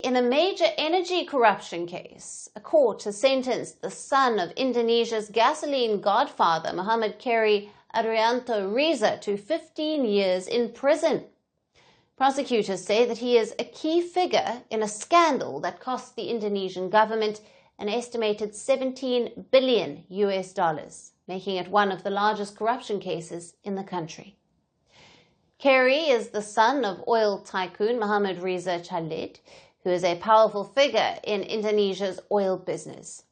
In a major energy corruption case, a court has sentenced the son of Indonesia's gasoline godfather, Muhammad Kerry Adrianto Riza, to 15 years in prison. Prosecutors say that he is a key figure in a scandal that cost the Indonesian government an estimated $17 billion, making it one of the largest corruption cases in the country. Kerry is the son of oil tycoon Mohammad Riza Chalid, who is a powerful figure in Indonesia's oil business.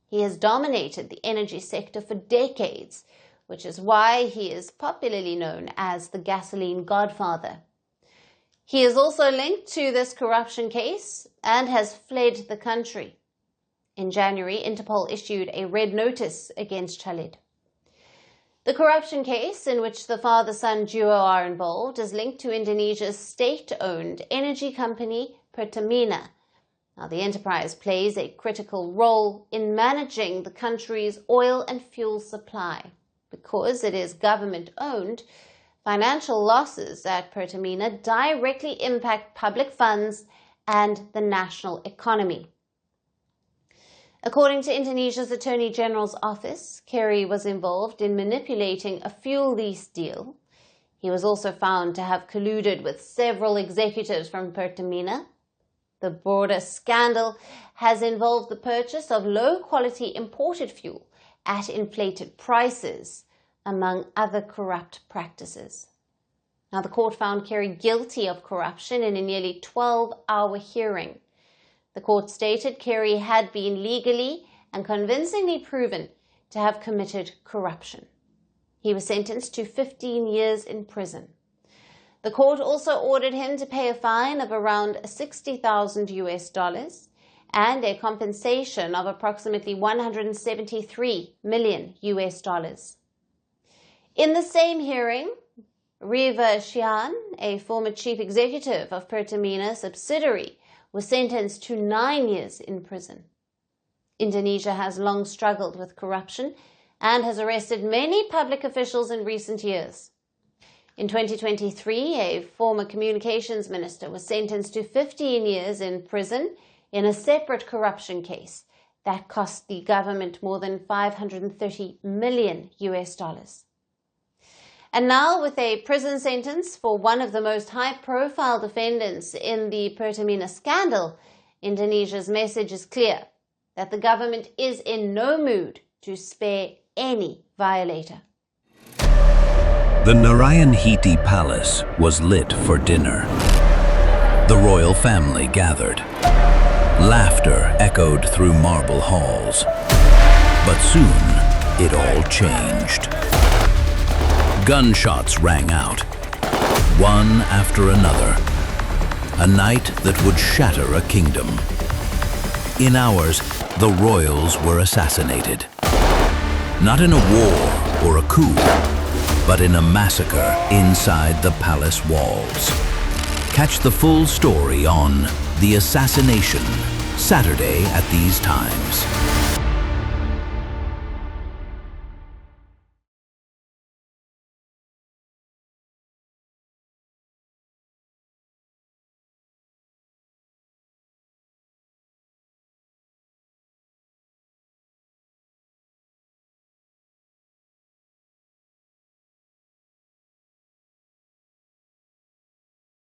He has dominated the energy sector for decades, which is why he is popularly known as the gasoline godfather. He is also linked to this corruption case and has fled the country. In January, Interpol issued a red notice against Chalid. The corruption case, in which the father-son duo are involved, is linked to Indonesia's state-owned energy company, Pertamina. Now, the enterprise plays a critical role in managing the country's oil and fuel supply. Because it is government-owned, financial losses at Pertamina directly impact public funds and the national economy. According to Indonesia's Attorney General's office, Kerry was involved in manipulating a fuel lease deal. He was also found to have colluded with several executives from Pertamina. The broader scandal has involved the purchase of low-quality imported fuel at inflated prices, among other corrupt practices. Now, the court found Kerry guilty of corruption in a nearly 12-hour hearing. The court stated Kerry had been legally and convincingly proven to have committed corruption. He was sentenced to 15 years in prison. The court also ordered him to pay a fine of around $60,000 and a compensation of approximately $173 million. In the same hearing, Riva Shian, a former chief executive of Pertamina subsidiary, was sentenced to 9 years in prison. Indonesia has long struggled with corruption and has arrested many public officials in recent years. In 2023, a former communications minister was sentenced to 15 years in prison in a separate corruption case that cost the government more than $530 million. And now, with a prison sentence for one of the most high-profile defendants in the Pertamina scandal, Indonesia's message is clear that the government is in no mood to spare any violator. The Narayana Palace was lit for dinner. The royal family gathered. Laughter echoed through marble halls. But soon, it all changed. Gunshots rang out, one after another. A night that would shatter a kingdom. In hours, the royals were assassinated. Not in a war or a coup, but in a massacre inside the palace walls. Catch the full story on The Assassination, Saturday at these times.